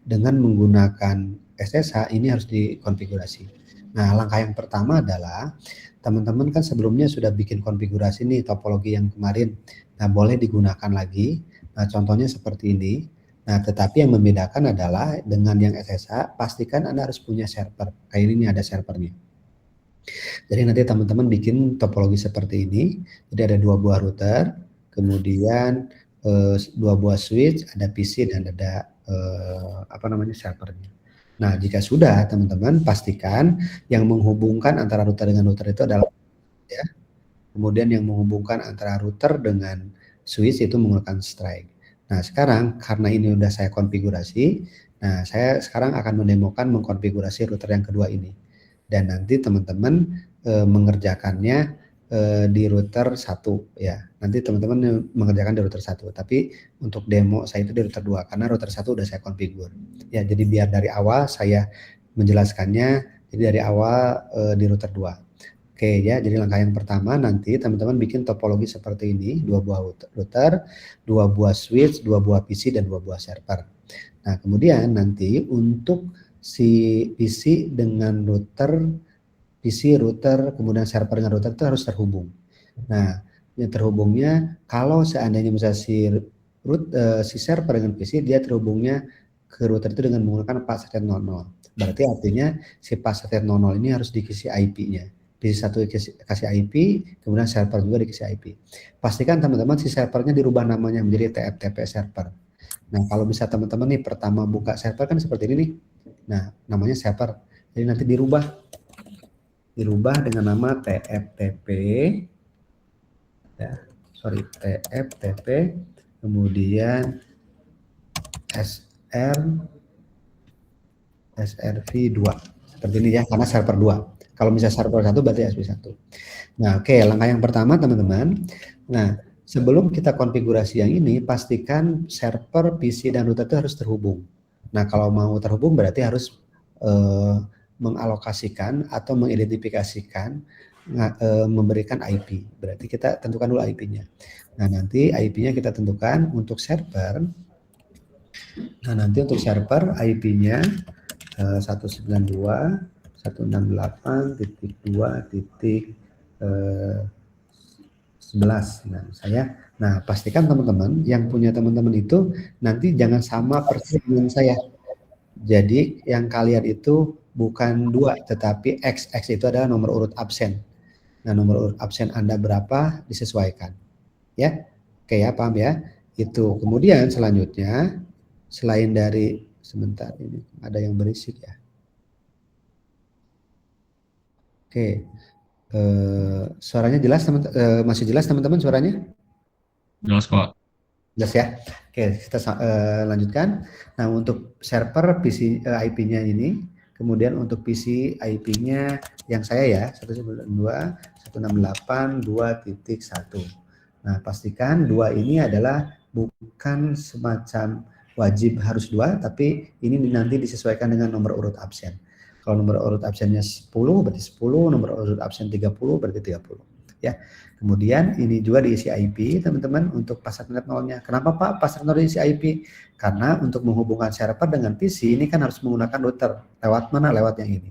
dengan menggunakan SSH ini harus dikonfigurasi. Nah, langkah yang pertama adalah teman-teman kan sebelumnya sudah bikin konfigurasi nih topologi yang kemarin. Nah, boleh digunakan lagi. Nah, contohnya seperti ini. Nah, tetapi yang membedakan adalah dengan yang SSH, pastikan Anda harus punya server. Kayak ini nih ada servernya. Jadi nanti teman-teman bikin topologi seperti ini. Jadi ada 2 buah router, kemudian 2 buah switch, ada PC dan ada servernya. Nah, jika sudah teman-teman pastikan yang menghubungkan antara router dengan router itu adalah ya. Kemudian yang menghubungkan antara router dengan switch itu menggunakan strike. Nah, sekarang karena ini udah saya konfigurasi, nah saya sekarang akan mendemokan mengkonfigurasi router yang kedua ini. Dan nanti teman-teman mengerjakannya di router 1 ya. Nanti teman-teman mengerjakan di router 1, tapi untuk demo saya itu di router 2 karena router 1 udah saya konfigur. Ya, jadi biar dari awal saya menjelaskannya, jadi dari awal di router 2. Oke ya, jadi langkah yang pertama nanti teman-teman bikin topologi seperti ini, 2 buah router, 2 buah switch, 2 buah PC, dan 2 buah server. Nah, kemudian nanti untuk si PC dengan router, PC, router, kemudian server dengan router itu harus terhubung. Nah, yang terhubungnya kalau seandainya misalnya si server dengan PC, dia terhubungnya ke router itu dengan menggunakan password 00. Berarti artinya si password 00 ini harus dikisi IP-nya. PC1 kasih IP, kemudian server juga dikasih IP. Pastikan teman-teman si servernya dirubah namanya menjadi TFTP server. Nah, kalau bisa teman-teman nih pertama buka server kan seperti ini nih. Nah, namanya server. Jadi nanti dirubah dengan nama TFTP ya, TFTP kemudian SRV2 seperti ini ya, karena server 2. Kalau misalnya server 1 berarti SP1. Nah, oke, langkah yang pertama teman-teman. Nah, sebelum kita konfigurasi yang ini, pastikan server, PC, dan router itu harus terhubung. Nah, kalau mau terhubung berarti harus mengalokasikan atau mengidentifikasikan, memberikan IP. Berarti kita tentukan dulu IP-nya. Nah, nanti IP-nya kita tentukan untuk server. Nah, nanti untuk server IP-nya 192.168.2.11. Nah, pastikan teman-teman yang punya teman-teman itu nanti jangan sama persis dengan saya. Jadi yang kalian itu bukan 2 tetapi X itu adalah nomor urut absen. Nah, nomor urut absen Anda berapa disesuaikan. Ya. Oke ya, paham ya? Itu. Kemudian selanjutnya selain dari sebentar ini ada yang berisik ya. Oke, suaranya jelas masih jelas teman-teman suaranya? Jelas kok. Jelas ya. Oke, kita lanjutkan. Nah, untuk server PC IP-nya ini, kemudian untuk PC IP-nya yang saya ya 192.168.2.1. Nah, pastikan 2 ini adalah bukan semacam wajib harus 2, tapi ini nanti disesuaikan dengan nomor urut absen. Kalau nomor urut absennya 10 berarti 10, nomor urut absen 30 berarti 30 ya. Kemudian ini juga diisi IP teman-teman untuk password nolnya. Kenapa Pak password nol diisi IP? Karena untuk menghubungkan server dengan PC ini kan harus menggunakan router. Lewat mana? Lewat yang ini.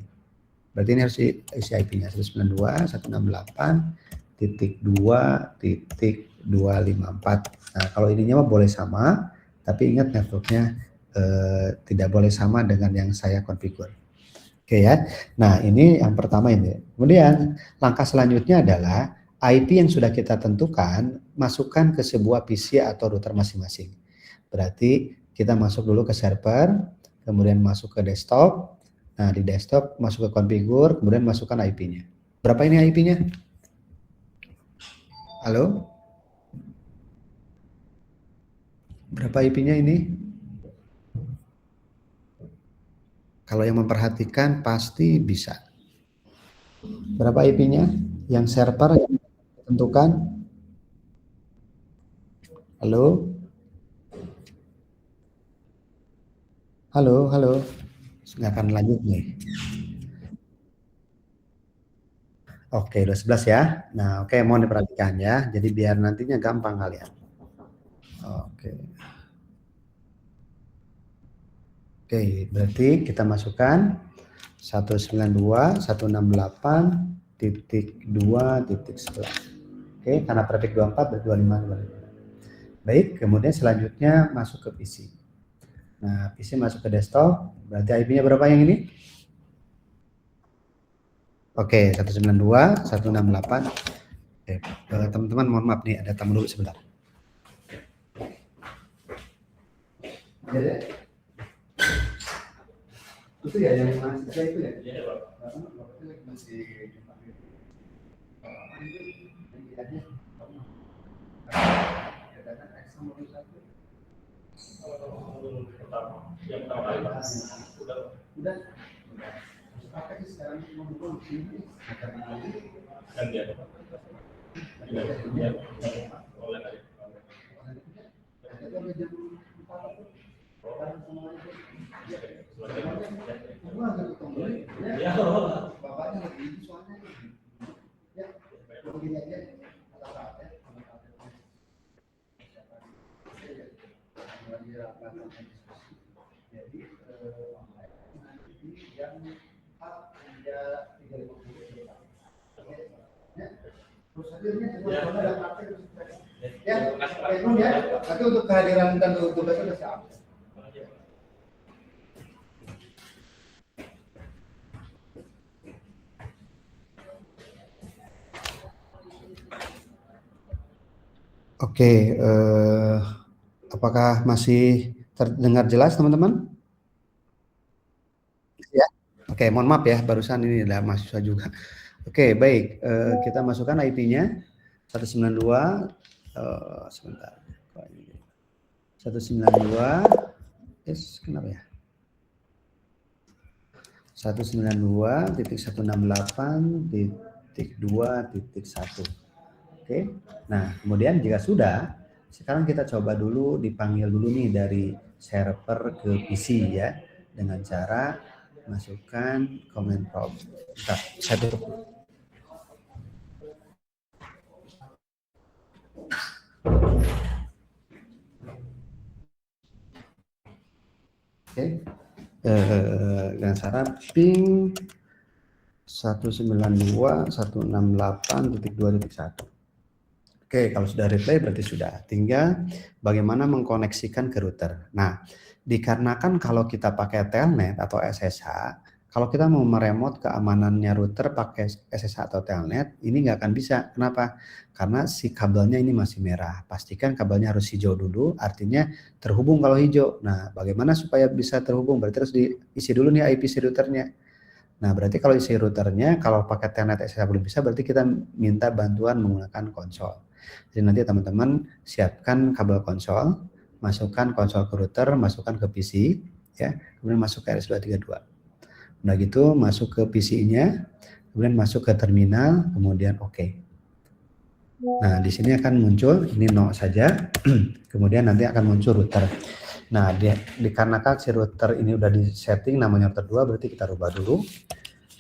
Berarti ini harus isi IP-nya 192.168.2.254. Nah, kalau ininya mah boleh sama, tapi ingat networknya tidak boleh sama dengan yang saya konfigur. Oke ya. Nah, ini yang pertama ini. Kemudian langkah selanjutnya adalah IP yang sudah kita tentukan masukkan ke sebuah PC atau router masing-masing. Berarti kita masuk dulu ke server, kemudian masuk ke desktop. Nah, di desktop masuk ke configure, kemudian masukkan IP-nya. Berapa ini IP-nya? Halo? Berapa IP-nya ini? Kalau yang memperhatikan pasti bisa. Berapa IP-nya? Yang server yang tentukan? Halo? Halo, halo. Nggak akan lanjut nih. Oke, udah 11 ya. Nah, oke, mohon diperhatikan ya. Jadi biar nantinya gampang kalian. Oke. Oke, berarti kita masukkan 192.168.2.11. Oke, karena prefix 24 berarti 25. Baik, kemudian selanjutnya masuk ke PC. Nah, PC masuk ke desktop, berarti IP-nya berapa yang ini? Oke, 192.168. Oke, teman-teman mohon maaf nih, ada tamu dulu sebentar. Jadi, itu ya yang mahasiswa itu ya? Iya, Pak. Masih udah pakai sekarang ngomong sini kan dia tapi untuk kehadiran dan tugasnya sudah siap. Oke, apakah masih terdengar jelas teman-teman? Ya. Oke, mohon maaf ya, barusan ini ada mahasiswa juga. Oke, baik, kita masukkan IP-nya 192, sebentar, 192, kenapa ya? 192.168.2.1. Oke, nah kemudian jika sudah, sekarang kita coba dulu dipanggil dulu nih dari server ke PC ya, dengan cara masukkan command prompt. Bentar, saya tutup. Oke, dengan cara ping 192.168.2.1. Oke, kalau sudah replay berarti sudah. Tinggal bagaimana mengkoneksikan ke router. Nah, dikarenakan kalau kita pakai telnet atau SSH, kalau kita mau meremote keamanannya router pakai SSH atau telnet, ini nggak akan bisa. Kenapa? Karena si kabelnya ini masih merah. Pastikan kabelnya harus hijau dulu, artinya terhubung kalau hijau. Nah, bagaimana supaya bisa terhubung? Berarti harus diisi dulu nih IP si routernya. Nah, berarti kalau isi routernya, kalau pakai telnet SSH belum bisa, berarti kita minta bantuan menggunakan konsol. Jadi nanti teman-teman siapkan kabel konsol, masukkan konsol ke router, masukkan ke PC, ya, kemudian masuk ke RS232. Udah gitu masuk ke PC-nya, kemudian masuk ke terminal, kemudian OK. Nah, di sini akan muncul ini no saja, kemudian nanti akan muncul router. Nah, dikarenakan si router ini udah di setting namanya router 2, berarti kita rubah dulu.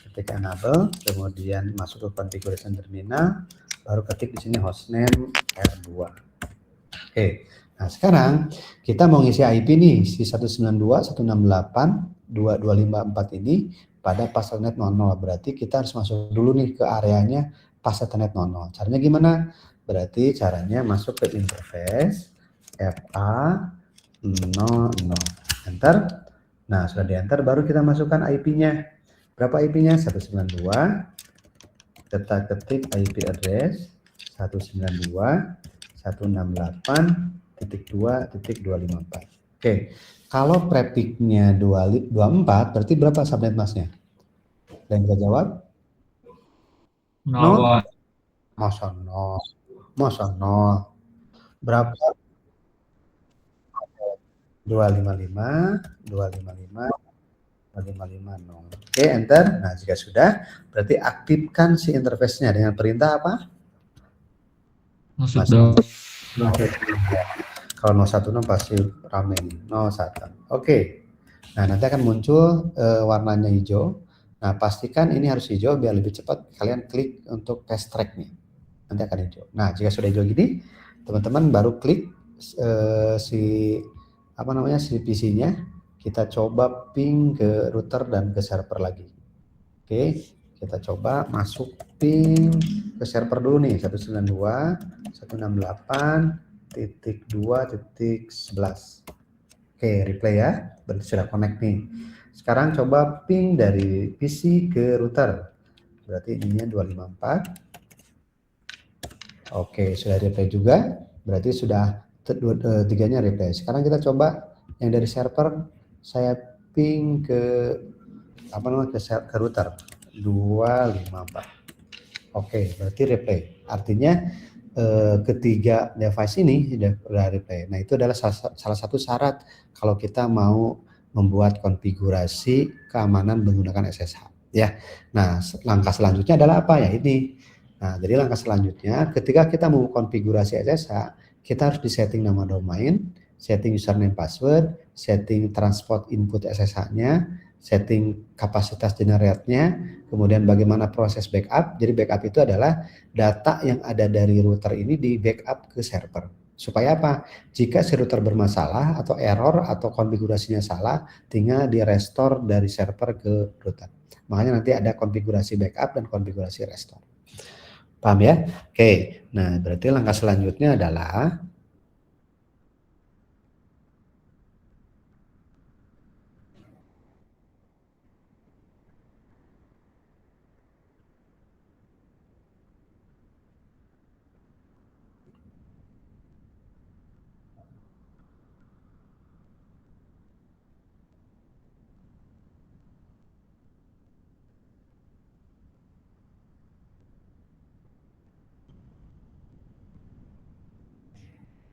Ketik enable, kemudian masuk ke configuration terminal, baru ketik di sini hostname R2. Oke, nah sekarang kita mau ngisi IP nih, si 192.168.2.254 ini pada pas telnet 00. Berarti kita harus masuk dulu nih ke areanya pas telnet 00. Caranya gimana? Berarti caranya masuk ke interface FA 00. Enter. Nah, sudah di enter baru kita masukkan IP-nya. Berapa IP-nya? 192. Kita ketik IP address 192.168.2.254. Oke, kalau prefix-nya 24, berarti berapa subnet masnya? Dan bisa jawab? 0. Masa 0. Masa 0. Berapa? 255, 255, 255, 0. Oke, enter. Nah, jika sudah, berarti aktifkan si interface-nya dengan perintah apa? Masuk dong. Kalau 016 pasti rame nih, 01. Oke. Nah, nanti akan muncul warnanya hijau. Nah, pastikan ini harus hijau biar lebih cepat kalian klik untuk fast track nih. Nanti akan hijau. Nah, jika sudah hijau gini, teman-teman baru klik si PC-nya. kita coba ping ke router dan ke server lagi. Oke, kita coba masuk ping ke server dulu nih, 192.168.2.11. Oke, replay ya, berarti sudah connect nih. Sekarang coba ping dari PC ke router, berarti ininya 254. Oke, sudah replay juga, berarti sudah tiganya replay. Sekarang kita coba yang dari server, saya ping ke ke router 254. Oke, berarti replay. Artinya ketiga device ini sudah replay. Nah, itu adalah salah satu syarat kalau kita mau membuat konfigurasi keamanan menggunakan SSH. Ya. Nah, langkah selanjutnya adalah apa ya ini? Nah, jadi langkah selanjutnya ketika kita mau konfigurasi SSH, kita harus disetting nama domain, setting username password, setting transport input SSH-nya, setting kapasitas generate-nya, kemudian bagaimana proses backup. Jadi backup itu adalah data yang ada dari router ini di backup ke server. Supaya apa? Jika si router bermasalah atau error atau konfigurasinya salah, tinggal di restore dari server ke router. Makanya nanti ada konfigurasi backup dan konfigurasi restore. Paham ya? Oke. Nah, berarti langkah selanjutnya adalah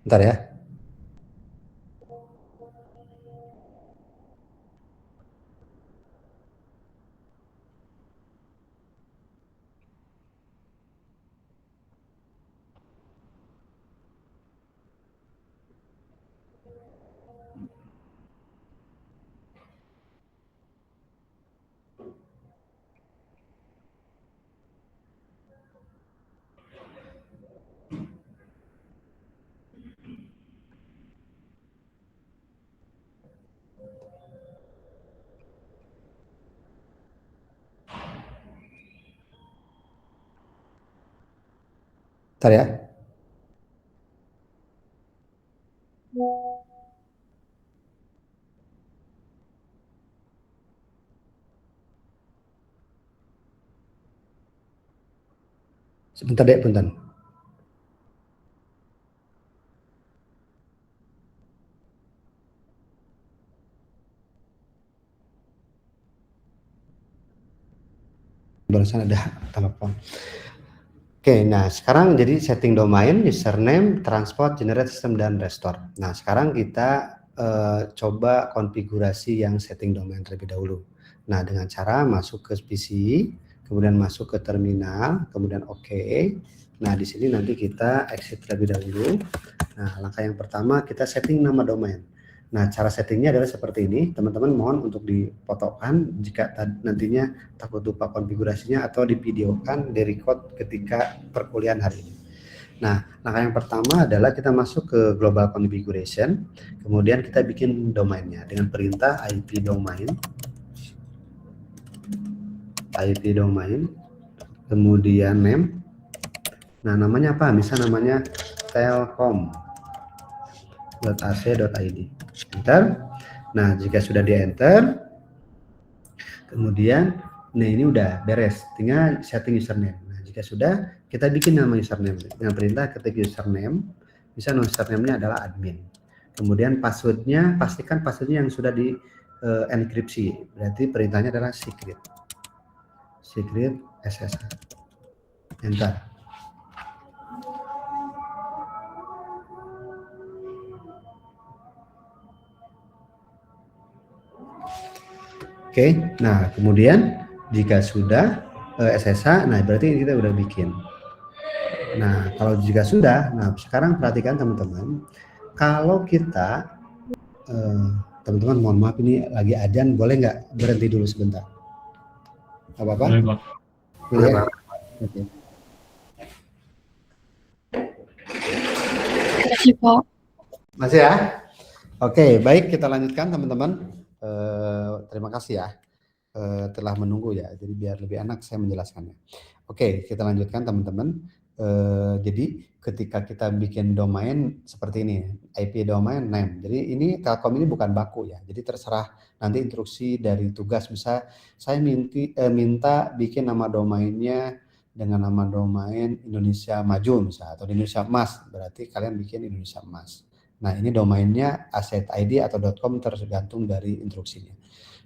bentar ya. Bentar ya. Sebentar deh, bentar. Barusan ada telepon. Oke, nah sekarang jadi setting domain, username, transport, generate system, dan restore. Nah sekarang kita coba konfigurasi yang setting domain terlebih dahulu. Nah dengan cara masuk ke PC, kemudian masuk ke terminal, kemudian OK. Nah di sini nanti kita exit terlebih dahulu. Nah langkah yang pertama kita setting nama domain. Nah cara settingnya adalah seperti ini. Teman-teman mohon untuk dipotokkan jika nantinya takut lupa konfigurasinya atau divideokan, direcord ketika perkuliahan hari ini. Nah, langkah yang pertama adalah kita masuk ke global configuration, kemudian kita bikin domainnya dengan perintah IP domain, kemudian name. Nah, namanya apa? Misalnya namanya telkom.ac.id. Enter. Nah, jika sudah di enter, kemudian nah ini udah beres, tinggal setting username. Nah jika sudah, kita bikin nama username dengan perintah ketik username, misalnya username-nya adalah admin. Kemudian passwordnya, pastikan passwordnya yang sudah di enkripsi, berarti perintahnya adalah secret SSH. Enter. Oke, nah kemudian jika sudah SSH, nah berarti kita udah bikin. Nah, kalau jika sudah, nah sekarang perhatikan teman-teman, kalau kita, teman-teman mohon maaf ini lagi adzan, boleh nggak berhenti dulu sebentar? Apa-apa? Boleh, Pak. Boleh ya? Oke. Masih, Pak. Masih ya? Oke, baik kita lanjutkan teman-teman. Terima kasih ya telah menunggu ya. Jadi biar lebih enak saya menjelaskannya. Oke, kita lanjutkan teman-teman. Jadi ketika kita bikin domain seperti ini, IP domain name. Jadi ini Telkom ini bukan baku ya. Jadi terserah nanti instruksi dari tugas. Bisa saya minta bikin nama domainnya dengan nama domain Indonesia Maju misalnya, atau Indonesia Emas. Berarti kalian bikin Indonesia Emas. Nah ini domainnya asset ID atau .com tergantung dari instruksinya.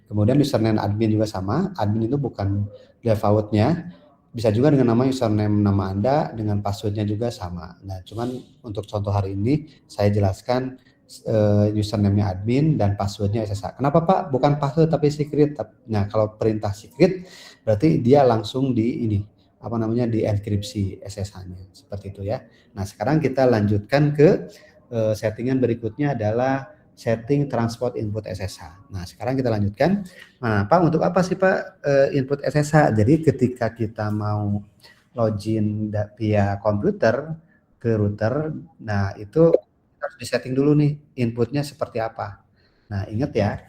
Kemudian username admin juga sama. Admin itu bukan defaultnya. Bisa juga dengan nama username nama Anda, dengan passwordnya juga sama. Nah, cuman untuk contoh hari ini saya jelaskan username-nya admin dan passwordnya SSH. Kenapa Pak? Bukan password tapi secret. Nah, kalau perintah secret berarti dia langsung di ini apa namanya di enkripsi SSH-nya seperti itu ya. Nah, sekarang kita lanjutkan ke settingan berikutnya adalah setting transport input SSH. Nah, sekarang kita lanjutkan. Nah, Pak, untuk apa sih Pak input SSH? Jadi ketika kita mau login via komputer ke router, nah itu harus disetting dulu nih inputnya seperti apa. Nah, ingat ya,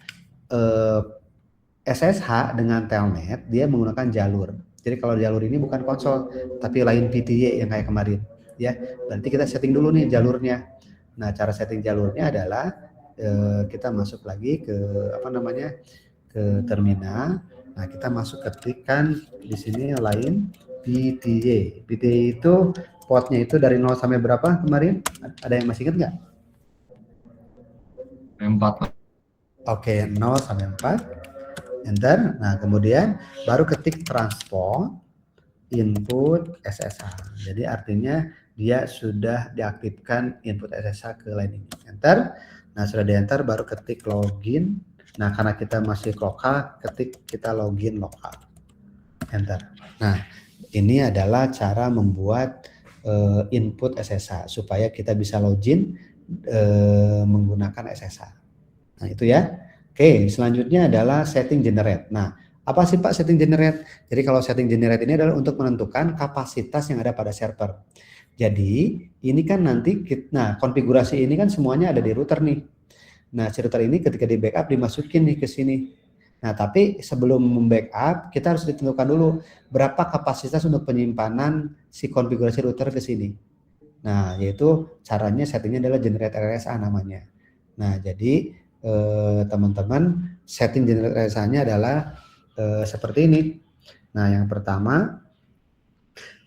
SSH dengan telnet dia menggunakan jalur. Jadi kalau jalur ini bukan konsol, tapi line PTY yang kayak kemarin. Ya, nanti kita setting dulu nih jalurnya. Nah, cara setting jalurnya adalah kita masuk lagi ke apa namanya ke terminal. Nah, kita masuk ketikkan di sini line PTY. PTY itu portnya itu dari 0 sampai berapa kemarin? Ada yang masih ingat nggak? 4. Oke, 0 sampai 4. Enter. Nah, kemudian baru ketik transport input SSH. Jadi artinya dia sudah diaktifkan input SSH ke line ini. Enter. Nah, sudah di enter baru ketik login. Nah, karena kita masih lokal, ketik kita login lokal. Enter. Nah, ini adalah cara membuat input SSH supaya kita bisa login menggunakan SSH. Nah, itu ya. Oke, selanjutnya adalah setting generate. Nah, apa sih Pak setting generate? Jadi kalau setting generate ini adalah untuk menentukan kapasitas yang ada pada server. Jadi ini kan nanti, nah konfigurasi ini kan semuanya ada di router nih. Nah si router ini ketika di backup dimasukin nih ke sini. Nah tapi sebelum membackup kita harus ditentukan dulu berapa kapasitas untuk penyimpanan si konfigurasi router ke sini. Nah yaitu caranya settingnya adalah generate RSA namanya. Nah jadi teman-teman setting generate RSA-nya adalah seperti ini. Nah yang pertama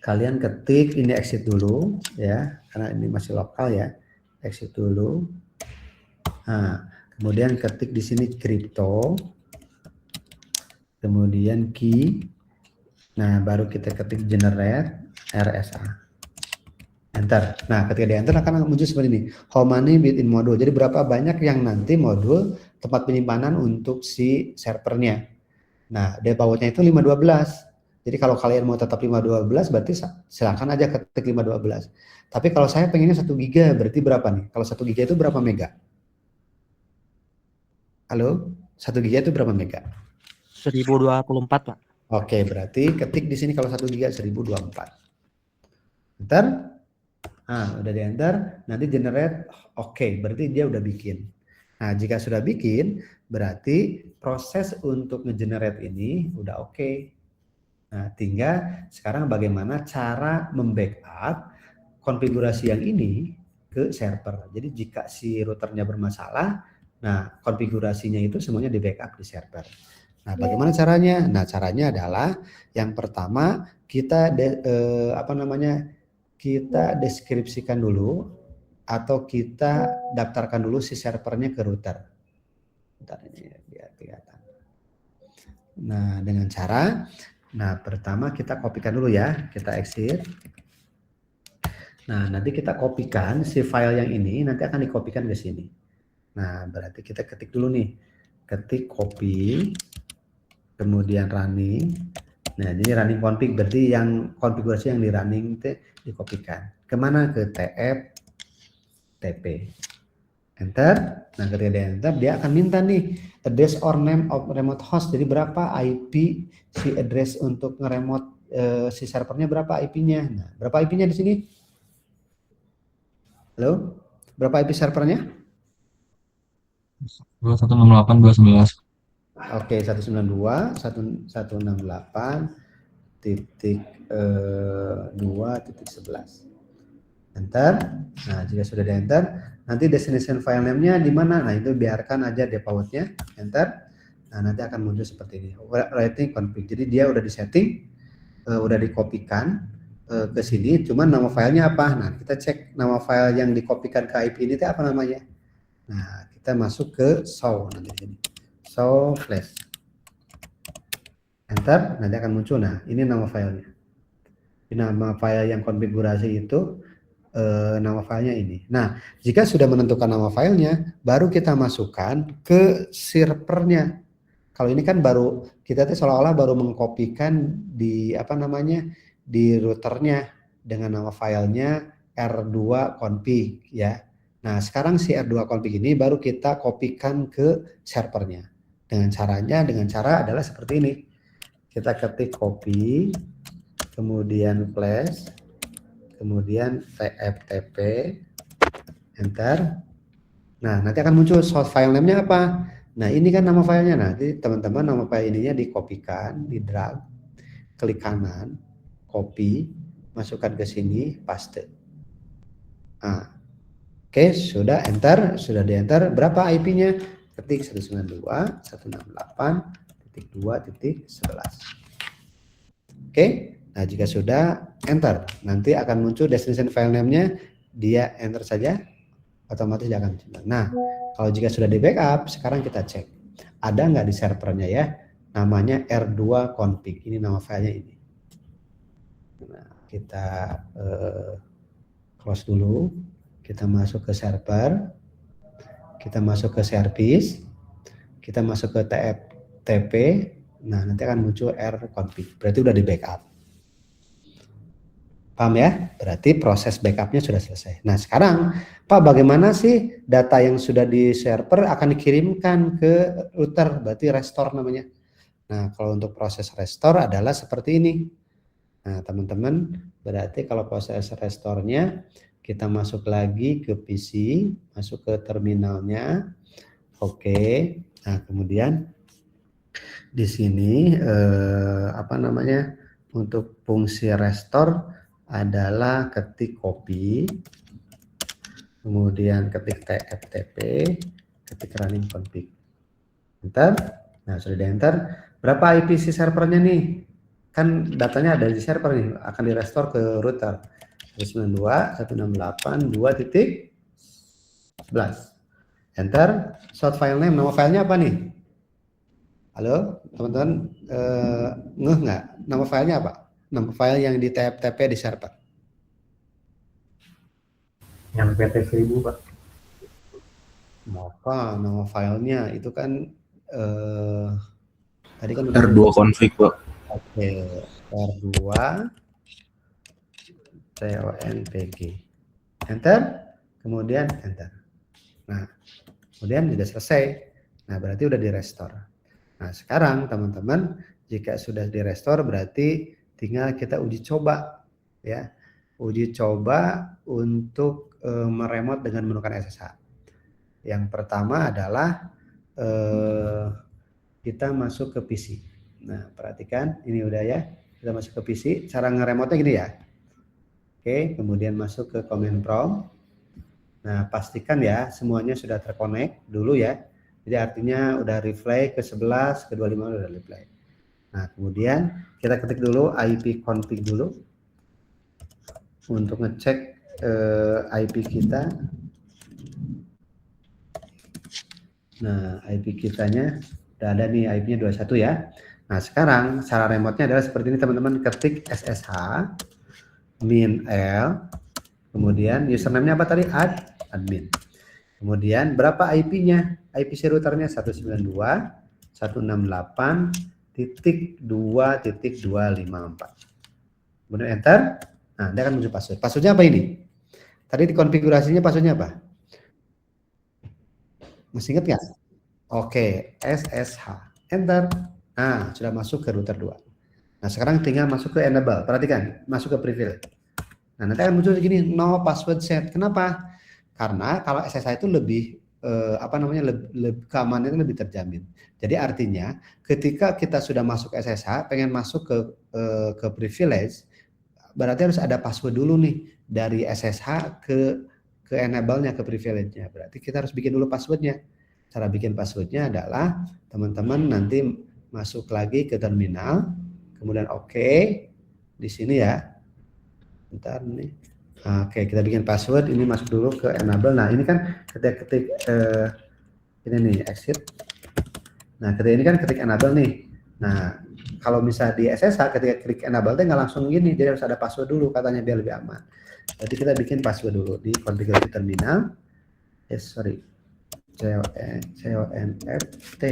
kalian ketik ini exit dulu ya karena ini masih lokal ya, exit dulu. Nah kemudian ketik di sini crypto, kemudian key. Nah baru kita ketik generate RSA, enter. Nah ketika di enter akan muncul seperti ini, how many bit in module. Jadi berapa banyak yang nanti modul tempat penyimpanan untuk si servernya. Nah defaultnya itu 512. Jadi kalau kalian mau tetap 512 berarti silakan aja ketik 512. Tapi kalau saya pengennya 1 giga berarti berapa nih? Kalau 1 giga itu berapa mega? Halo? 1 giga itu berapa mega? 1024, Pak. Oke, berarti ketik di sini kalau 1 giga 1024. Enter. Nah, udah di enter, nanti generate oke, berarti dia udah bikin. Nah, jika sudah bikin, berarti proses untuk ngegenerate ini udah oke. Nah, tinggal sekarang bagaimana cara membackup konfigurasi yang ini ke server. Jadi jika si routernya bermasalah, nah konfigurasinya itu semuanya di backup di server. Nah, bagaimana caranya? Nah, caranya adalah yang pertama kita kita deskripsikan dulu atau kita daftarkan dulu si servernya ke router. Bentar ini biar kelihatan. Nah, dengan cara pertama kita kopikan dulu ya, kita exit. Nah, nanti kita kopikan si file yang ini, nanti akan dikopikan ke sini. Nah, berarti kita ketik dulu nih, ketik copy, kemudian running. Nah, jadi running config, berarti yang konfigurasi yang di running itu dikopikan. Kemana? Ke tf tp. Enter. Nah ketika dia enter dia akan minta nih address or name of remote host. Jadi berapa IP si address untuk ngeremote si servernya, berapa IP-nya. Nah berapa IP-nya di sini? Halo, berapa IP servernya? 2168, 211. Oke, 192.168.2.11. Enter. Nah, jika sudah di enter, nanti destination file name-nya di mana? Nah, itu biarkan aja default-nya. Enter. Nah, nanti akan muncul seperti ini. Writing config. Jadi dia udah disetting, udah dikopikan ke sini. Cuman nama filenya apa? Nah, kita cek nama file yang dikopikan ke IP ini itu apa namanya. Nah, kita masuk ke show nanti sini. Show flash. Enter. Nanti akan muncul. Nah, ini nama filenya. Nama file yang konfigurasi itu nama filenya ini. Nah, jika sudah menentukan nama filenya, baru kita masukkan ke servernya. Kalau ini kan baru kita tuh seolah-olah baru mengkopikan di apa namanya di routernya dengan nama filenya R2 config ya. Nah, sekarang si R2 config ini baru kita kopikan ke servernya. Dengan cara adalah seperti ini. Kita ketik copy, kemudian flash, kemudian tftp, enter. Nah, nanti akan muncul source file name-nya apa? Nah, ini kan nama filenya. Nanti teman-teman nama file ininya dikopikan, di drag, klik kanan, copy, masukkan ke sini, paste. Nah, oke, sudah enter, sudah di enter. Berapa IP-nya? Ketik 192.168.2.11. Oke. Nah, jika sudah enter, nanti akan muncul destination file name-nya, dia enter saja, otomatis dia akan muncul. Nah, kalau jika sudah di backup, sekarang kita cek. Ada nggak di servernya ya, namanya R2 config, ini nama filenya ini. Nah, kita close dulu, kita masuk ke server, kita masuk ke service, kita masuk ke TFTP, nah nanti akan muncul R config, berarti udah di backup. Paham ya? Berarti proses backupnya sudah selesai. Nah sekarang, Pak bagaimana sih data yang sudah di server akan dikirimkan ke router? Berarti restore namanya. Nah kalau untuk proses restore adalah seperti ini. Nah teman-teman, berarti kalau proses restore-nya, kita masuk lagi ke PC, masuk ke terminalnya. Oke. Nah kemudian di sini apa namanya? Untuk fungsi restore adalah ketik copy, kemudian ketik tftp, ketik running config, enter. Nah sudah di enter. Berapa IP si servernya nih? Kan datanya ada di server nih, akan di restore ke router 192.168.2.11. Enter. Source file name, nama filenya apa nih? Halo teman-teman, ngeh nggak? Nama filenya apa? Nama file yang di TFTP di server. Yang PT1000 Pak. Maka nama filenya itu kan tadi kan R2 config Pak. Oke, R2 confg. Enter, kemudian enter. Nah, kemudian sudah selesai. Nah, berarti udah di restore. Nah, sekarang teman-teman, jika sudah di restore berarti tinggal kita uji coba ya. Uji coba untuk meremote dengan menggunakan SSH. Yang pertama adalah kita masuk ke PC. Nah, perhatikan ini udah ya. Kita masuk ke PC, cara ngeremote-nya gini ya. Oke, kemudian masuk ke command prompt. Nah, pastikan ya semuanya sudah terkonek dulu ya. Jadi artinya udah replay ke 11, ke 25 udah replay. Nah, kemudian kita ketik dulu IP config dulu untuk ngecek IP kita. Nah, IP kitanya udah ada nih, IP-nya 21 ya. Nah, sekarang cara remote-nya adalah seperti ini teman-teman, ketik SSH min L, kemudian username-nya apa tadi? Admin. Kemudian berapa IP-nya? IP si routernya 192.168.2.254. Kemudian enter. Nah, dia akan muncul password. Passwordnya apa ini? Tadi di konfigurasinya passwordnya apa? Masih ingat nggak? Oke, SSH. Enter. Nah, sudah masuk ke router 2. Nah, sekarang tinggal masuk ke enable. Perhatikan, masuk ke privilege. Nah, nanti akan muncul begini, no password set. Kenapa? Karena kalau SSH itu lebih keamanannya lebih terjamin. Jadi artinya ketika kita sudah masuk SSH, pengen masuk ke privilege, berarti harus ada password dulu nih dari SSH ke enable-nya, ke privilege-nya. Berarti kita harus bikin dulu password-nya. Cara bikin password-nya adalah teman-teman nanti masuk lagi ke terminal, kemudian oke, di sini ya. Bentar nih. Oke, kita bikin password, ini masuk dulu ke enable. Nah, ini kan ketik ini nih exit. Nah, ketika ini kan ketik enable nih. Nah, kalau misalnya di SSH ketika klik enable nggak langsung gini, jadi harus ada password dulu katanya biar lebih aman. Jadi kita bikin password dulu di konfigurasi terminal. CONFT.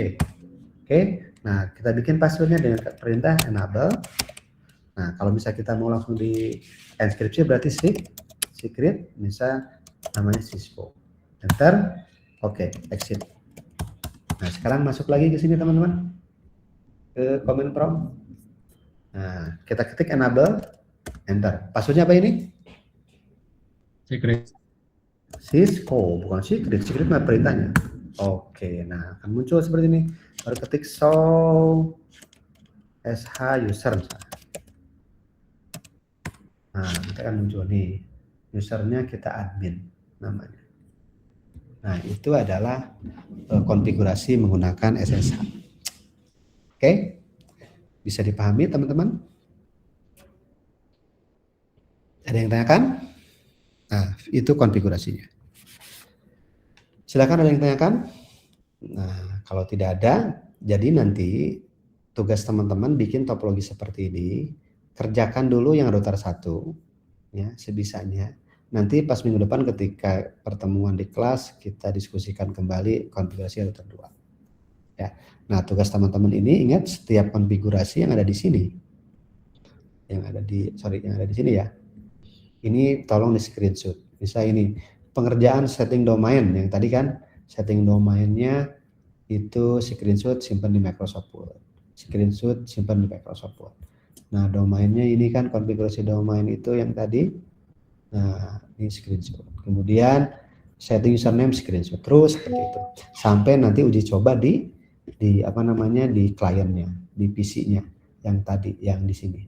Oke, nah kita bikin passwordnya dengan perintah enable. Nah, kalau misalnya kita mau langsung di enkripsi berarti secret, misal namanya Cisco. Enter, oke, exit. Nah, sekarang masuk lagi ke sini teman-teman, ke command prompt. Nah, kita ketik enable, enter. Passwordnya apa ini? Secret. Cisco, bukan secret. Secret mah perintahnya. Oke, nah akan muncul seperti ini. Baru ketik show sh user. Nah, kita akan muncul nih. Usernya kita admin namanya. Nah, itu adalah konfigurasi menggunakan SSH. Oke? Bisa dipahami teman-teman? Ada yang tanyakan? Nah, itu konfigurasinya. Silakan, ada yang tanyakan? Nah, kalau tidak ada, jadi nanti tugas teman-teman bikin topologi seperti ini, kerjakan dulu yang router 1, ya, sebisanya. Nanti pas minggu depan ketika pertemuan di kelas, kita diskusikan kembali konfigurasi router 2. Ya. Nah, tugas teman-teman ini ingat setiap konfigurasi yang ada di sini. Yang ada di sini ya. Ini tolong di screenshot. Misalnya ini pengerjaan setting domain yang tadi kan setting domainnya itu screenshot simpan di Microsoft Word. Screenshot simpan di Microsoft Word. Nah, domainnya ini kan konfigurasi domain itu yang tadi. Nah, ini screenshot. Kemudian setting username screenshot terus seperti itu. Sampai nanti uji coba di kliennya, di PC-nya yang tadi yang di sini.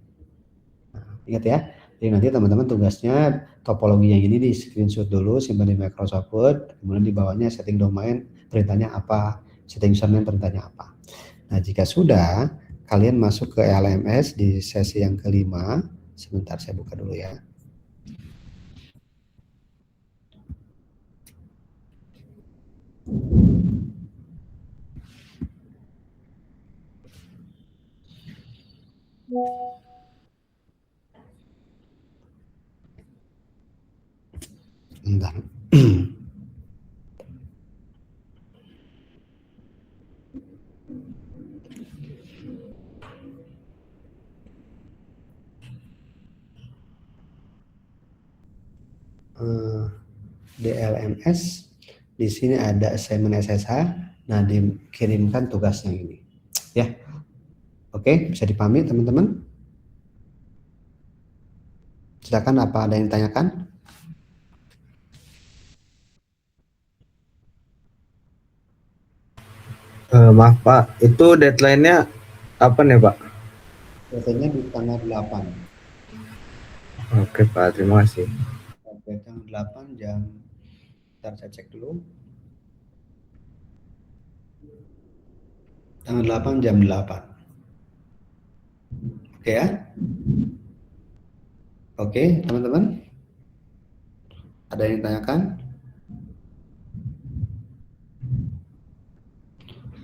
Nah, ingat ya. Jadi nanti teman-teman tugasnya topologi yang ini di screenshot dulu, simpan di Microsoft Word, kemudian di bawahnya setting domain perintahnya apa, setting username perintahnya apa. Nah, jika sudah, kalian masuk ke LMS di sesi yang kelima. Sebentar saya buka dulu ya. Bentar. DLMS di sini ada assignment SSH. Nah, dikirimkan tugasnya ini ya. Oke, bisa dipahami teman-teman? Silakan, apa ada yang ditanyakan? Maaf Pak, itu deadline-nya apa nih Pak? Biasanya di tanggal 8. Oke Pak, terima kasih. Oke, tanggal 8 jam, ntar saya cek dulu. Tanggal 8 jam 8. Oke ya? Oke, teman-teman? Ada yang ditanyakan?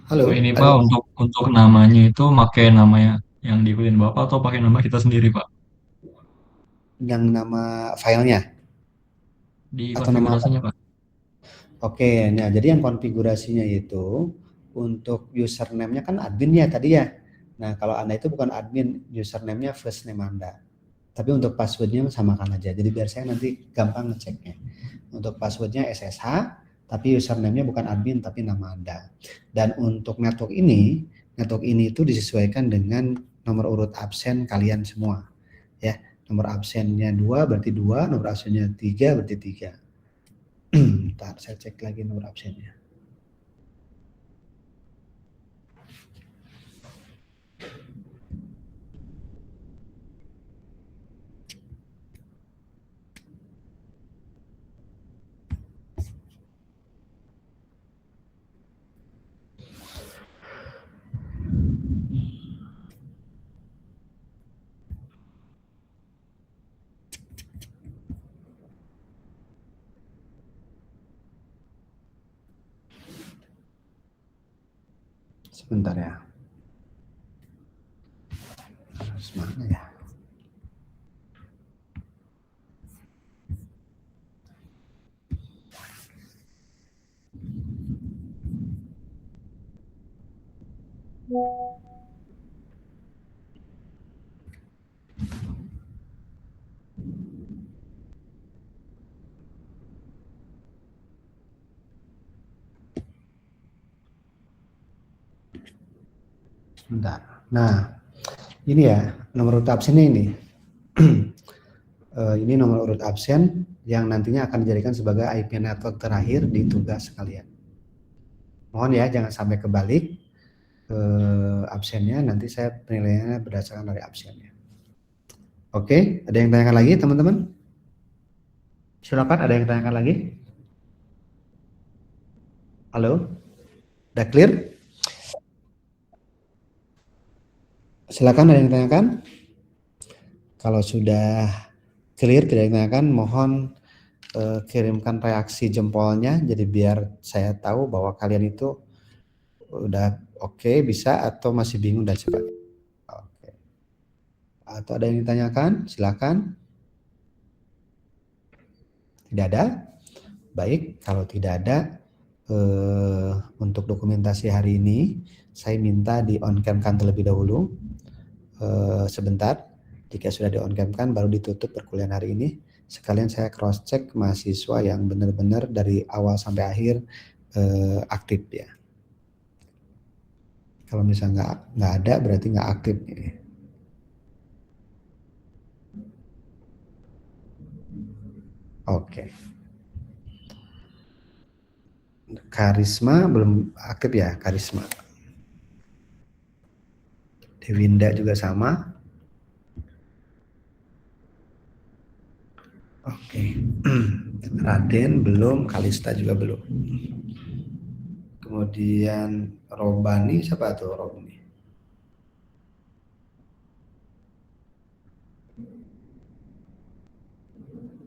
Halo. Oh, ini Pak, untuk namanya itu pakai nama yang diikutin Bapak atau pakai nama kita sendiri, Pak? Yang nama filenya? Di Atau nama apa? konfigurasinya, Pak? Oke, nah jadi yang konfigurasinya itu untuk username-nya kan admin ya tadi ya. Nah, kalau Anda itu bukan admin, username-nya first name Anda. Tapi untuk password-nya samakan aja. Jadi biar saya nanti gampang ngeceknya. Untuk password-nya SSH, tapi username-nya bukan admin tapi nama Anda. Dan untuk network ini itu disesuaikan dengan nomor urut absen kalian semua. Ya, nomor absennya 2 berarti 2, nomor absennya 3 berarti 3. Ntar saya cek lagi nomor absennya. Sebentar ya. Harus mana ya? Sebentar. Nah, ini ya nomor urut absennya ini. Ini nomor urut absen yang nantinya akan dijadikan sebagai IP network terakhir di tugas kalian. Mohon ya jangan sampai kebalik absennya, nanti saya penilaiannya berdasarkan dari absennya. Oke, ada yang tanyakan lagi teman-teman? Silakan, ada yang tanyakan lagi? Halo? Udah clear? Silakan, ada yang tanyakan? Kalau sudah clear, tidak ditanyakan, mohon kirimkan reaksi jempolnya, jadi biar saya tahu bahwa kalian itu udah oke, bisa, atau masih bingung dan sebagainya. Oke. Atau ada yang ditanyakan? Silakan. Tidak ada? Baik, kalau tidak ada, untuk dokumentasi hari ini, saya minta di on-cam-kan terlebih dahulu. Sebentar. Jika sudah di-on-cam-kan baru ditutup perkuliahan hari ini. Sekalian saya cross check mahasiswa yang benar-benar dari awal sampai akhir aktif ya. Kalau misalnya nggak ada berarti nggak aktif nih. Oke. Karisma belum aktif ya, Karisma. Dewinda juga sama. Oke. Raden belum, Kalista juga belum. Kemudian Robani, siapa tuh Robani?